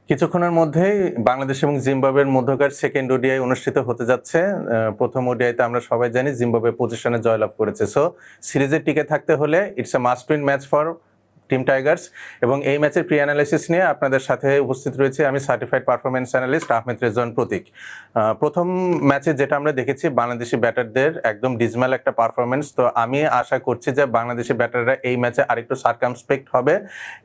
কিছুক্ষণের মধ্যেই বাংলাদেশ এবং জিম্বাবুয়ের মধ্যকার সেকেন্ড ওডিআই অনুষ্ঠিত হতে যাচ্ছে। প্রথম ওডিআইতে আমরা সবাই জানি জিম্বাবুয়ে পজিশনে জয়লাভ করেছে। সো সিরিজে টিকে থাকতে হলে it's a must win match for team Tigers. এবং এই ম্যাচের প্রি অ্যানালাইসিস নিয়ে আপনাদের সাথে উপস্থিত রয়েছে আমি certified performance analyst Ahmed Rezwan Pratik. প্রথম ম্যাচে যেটা আমরা দেখেছি বাংলাদেশি ব্যাটারদের একদম ডিজমাল একটা পারফরমেন্স। তো আমি আশা করছি যে বাংলাদেশি ব্যাটাররা এই ম্যাচে আরেকটু সার্কামস্পেক্ট হবে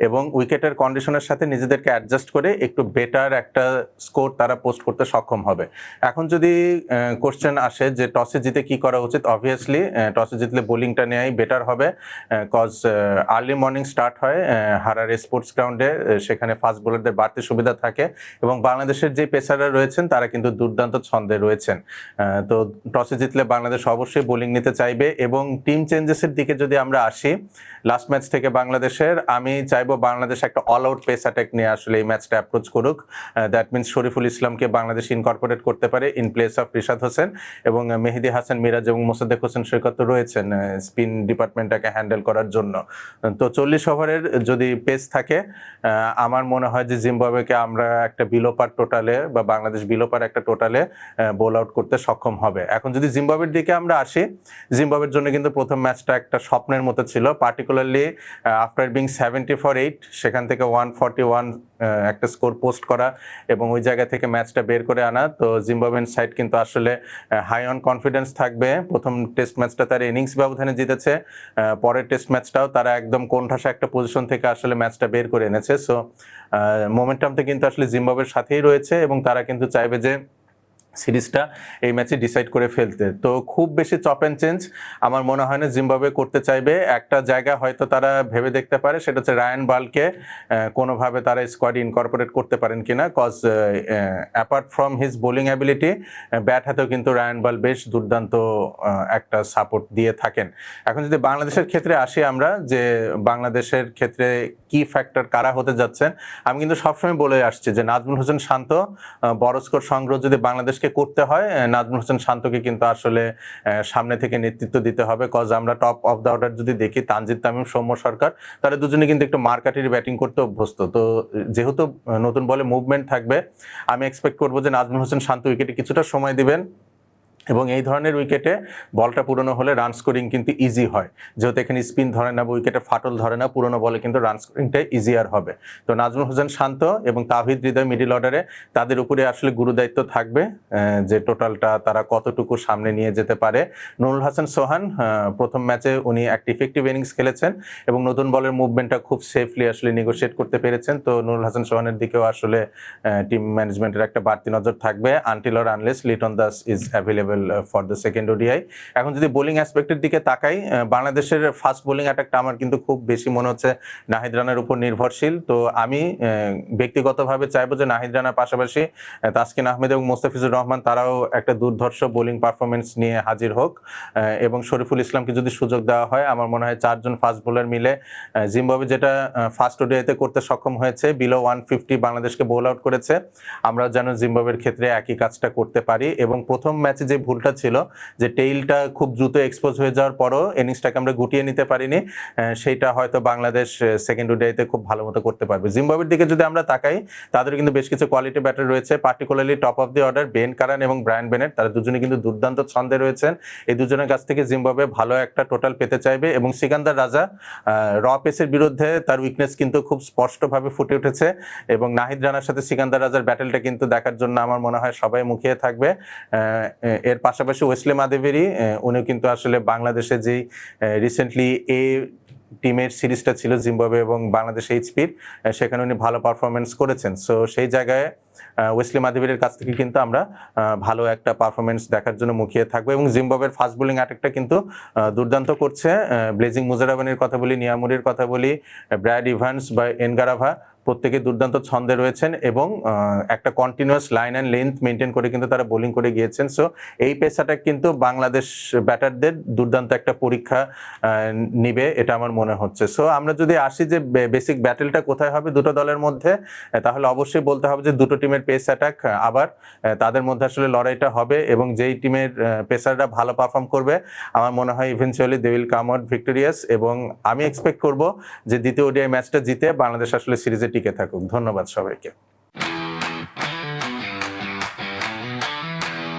এবং উইকেটের কন্ডিশনের সাথে নিজেদেরকে অ্যাডজাস্ট করে একটু বেটার একটা স্কোর তারা পোস্ট করতে সক্ষম হবে। এখন যদি কোশ্চেন আসে যে টসে জিতে কি করা উচিত, অবভিয়াসলি টসে জিতলে বোলিংটা নেওয়াই বেটার হবে, কজ আর্লি মর্নিং স্টার্ট হয় হারারে স্পোর্টস গ্রাউন্ডে, সেখানে ফাস্ট বোলারদের বাড়তি সুবিধা থাকে এবং বাংলাদেশের যে পেসাররা রয়েছেন তারা কিন্তু দুর্দান্ত ছন্দে রয়েছেন। তো টসে জিতলে বাংলাদেশ অবশ্যই বোলিং নিতে চাইবে এবং টিম চেঞ্জেসের দিকে যদি আমরা আসি লাস্ট ম্যাচ থেকে বাংলাদেশের, আমি চাইবো বাংলাদেশ একটা অল আউট পেস অ্যাটাক নিয়ে আসলে এই ম্যাচটা অ্যাপ্রোচ করুক। দ্যাট মিনস শরীফুল ইসলামকে বাংলাদেশ ইনকর্পোরেট করতে পারে in place of Rishad Hossain, এবং মেহেদী হাসান মিরাজ এবং মোসাদ্দেক হোসেন সৈকত রয়েছেন স্পিন ডিপার্টমেন্টটাকে হ্যান্ডেল করার জন্য। তো 40 ওভারের যদি পেস থাকে, আমার মনে হয় যে জিম্বাবুয়েকে আমরা একটা বিলো পার টোটালে বা বাংলাদেশ বিলো পার একটা টোটালে বোল আউট করতে সক্ষম হবে। এখন যদি জিম্বাবুয়ের দিকে আমরা আসি, জিম্বাবুয়ের জন্য কিন্তু প্রথম ম্যাচটা একটা স্বপ্নের মতো ছিল, পার্টিকুলারলি আফটার বিং 70 for 8 সেখান থেকে 141 একটা স্কোর পোস্ট করা এবং ওই জায়গা থেকে ম্যাচটা বের করে আনা। তো জিম্বাবুয়েন সাইড কিন্তু আসলে হাই অন কনফিডেন্স থাকবে। প্রথম টেস্ট ম্যাচটা তারা ইনিংস ব্যবধানে জিতেছে, পরের টেস্ট ম্যাচটাও তারা একদম কোণঠাসা একটা পজিশন থেকে আসলে ম্যাচটা বের করে এনেছে। সো মোমেন্টামটা কিন্তু আসলে জিম্বাবুয়ের সাথেই রয়েছে এবং তারা কিন্তু চাইবে যে সিরিজটা এই ম্যাচে ডিসাইড করে ফেলতে। তো খুব বেশি চপ অ্যান্ড চেঞ্জ আমার মনে হয় না জিম্বাবুয়ে করতে চাইবে। একটা জায়গা হয়তো তারা ভেবে দেখতে পারে, সেটা হচ্ছে রায়ান বালকে কোনোভাবে তারা স্কোয়াডে ইনকর্পোরেট করতে পারেন কিনা, cause apart from his bowling ability bat হাতেও কিন্তু রায়ান বাল বেশ দুর্দান্ত একটা সাপোর্ট দিয়ে থাকেন। এখন যদি বাংলাদেশের ক্ষেত্রে আসি আমরা, যে বাংলাদেশের ক্ষেত্রে কি ফ্যাক্টর কারা হতে যাচ্ছেন, আমি কিন্তু সবসময় বলে আসছি যে নাজমুল হোসেন শান্ত বড় স্কোর সংগ্রহ যদি বাংলাদেশ করতে হয়, নাজমুল হোসেন শান্তকে কিন্তু আসলে সামনে থেকে নেতৃত্ব দিতে হবে। কজ আমরা টপ অফ দ্য অর্ডার যদি দেখি তানজিদ তামিম, সৌম্য সরকার, তারা দুজনে কিন্তু একটু মারকাটির ব্যাটিং করতে অভ্যস্ত। তো যেহেতু নতুন বলে মুভমেন্ট থাকবে, আমি এক্সপেক্ট করবো যে নাজমুল হোসেন শান্ত উইকেটে কিছুটা সময় দিবেন এবং এই ধরনের উইকেটে বলটা পুরনো হলে রান স্কোরিং কিন্তু ইজি হয়, যেহেতু এখানে স্পিন ধরে না বা উইকেটে ফাটল ধরে না, পুরনো বলে কিন্তু রান স্কোরিংটা ইজিয়ার হবে। তো নাজমুল হোসেন শান্ত এবং তাওহিদ হৃদয় মিডিল অর্ডারে তাদের উপরে আসলে গুরুদায়িত্ব থাকবে যে টোটালটা তারা কতটুকু সামনে নিয়ে যেতে পারে। নুরুল হাসান সোহান প্রথম ম্যাচে উনি একটা ইফেক্টিভ ইনিংস খেলেছেন এবং নতুন বলের মুভমেন্টটা খুব সেফলি আসলে নেগোশিয়েট করতে পেরেছেন। তো নুরুল হাসান সোহানের দিকেও আসলে টিম ম্যানেজমেন্টের একটা বাড়তি নজর থাকবে until or unless Liton Das is available for the second ODI. এখন যদি বোলিং অ্যাসপেক্টের দিকে তাকাই, বাংলাদেশের ফাস্ট বোলিং অ্যাটাকটা আমার কিন্তু খুব বেশি মনে হচ্ছে নাহিদ রানার উপর নির্ভরশীল। তো আমি ব্যক্তিগতভাবে চাইবো যে নাহিদ রানার পাশাপাশি তাসকিন আহমেদ এবং মোস্তাফিজুর রহমান তারাও একটা দুর্ধর্ষ বোলিং পারফরমেন্স নিয়ে হাজির হোক এবং শরীফুল ইসলামকে যদি সুযোগ দেওয়া হয়, আমার মনে হয় 4 জন ফাস্ট বোলার মিলে জিম্বাবুয়ে যেটা ফার্স্ট ওডিআইতে করতে সক্ষম হয়েছে, বিলো 150 বাংলাদেশকে বোল আউট করেছে, আমরা যেন জিম্বাবুয়ের ক্ষেত্রে একই কাজটা করতে পারি। এবং প্রথম ম্যাচে যে ভুলটা ছিল যে টেইলটা খুব দ্রুত এক্সপোজ হয়ে যাওয়ার পরও ইনিংসটাকে আমরা গুটিয়ে নিতে পারিনি, সেইটা হয়তো বাংলাদেশ সেকেন্ড ওডিআইতে খুব ভালো মতো করতে পারবে। জিম্বাবুয়ের দিকে যদি আমরা তাকাই, তাদের কিন্তু বেশ কিছু কোয়ালিটি ব্যাটার রয়েছে, particularly top of the order Ben Curran এবং ব্রায়ান বেনেট, তারা দুজনে কিন্তু দুর্দান্ত ছন্দে রয়েছেন। এই দুজনের কাছ থেকে জিম্বাবুয়ে ভালো একটা টোটাল পেতে চাইবে এবং সিকান্দার রাজা র পেসের বিরুদ্ধে তার উইকনেস কিন্তু খুব স্পষ্টভাবে ফুটে উঠেছে এবং নাহিদ রানার সাথে সিকান্দার রাজার ব্যাটেলটা কিন্তু দেখার জন্য আমার মনে হয় সবাই মুখিয়ে থাকবে। এর পাশাপাশি ওয়েসলি মাদেভেরি, উনিও কিন্তু আসলে বাংলাদেশে যেই রিসেন্টলি টিমের সিরিজটা ছিল জিম্বাবুয়ে এবং বাংলাদেশ এইচপির, সেখানে উনি ভালো পারফরমেন্স করেছেন। সো সেই জায়গায় ওয়েসলি মাদেভেরির কাছ থেকে কিন্তু আমরা ভালো একটা পারফরমেন্স দেখার জন্য মুখিয়ে থাকবো এবং জিম্বাবুয়ের ফাস্ট বোলিং অ্যাটাকটা কিন্তু দুর্দান্ত করছে। ব্লেজিং মুজারাবানির কথা বলি, নিয়ামুরির কথা বলি, ব্র্যাড ইভান্স বা এনগারাভা, প্রত্যেকে দুর্দান্ত ছন্দে রয়েছেন এবং একটা continuous line and length maintain করে কিন্তু তারা বোলিং করে গিয়েছেন। সো এই পেস অ্যাটাক কিন্তু বাংলাদেশ ব্যাটারদের দুর্দান্ত একটা পরীক্ষা নিবে, এটা আমার মনে হচ্ছে। সো আমরা যদি আসি যে বেসিক ব্যাটেলটা কোথায় হবে দুটো দলের মধ্যে, তাহলে অবশ্যই বলতে হবে যে দুটো টিমের পেস অ্যাটাক আবার তাদের মধ্যে আসলে লড়াইটা হবে এবং যেই টিমের পেসাররা ভালো পারফর্ম করবে আমার মনে হয় eventually they will come out victorious এবং আমি এক্সপেক্ট করব যে দ্বিতীয় ওডিআই ম্যাচটা জিতে বাংলাদেশ আসলে সিরিজে টিকে থাকুক। ধন্যবাদ সবাইকে।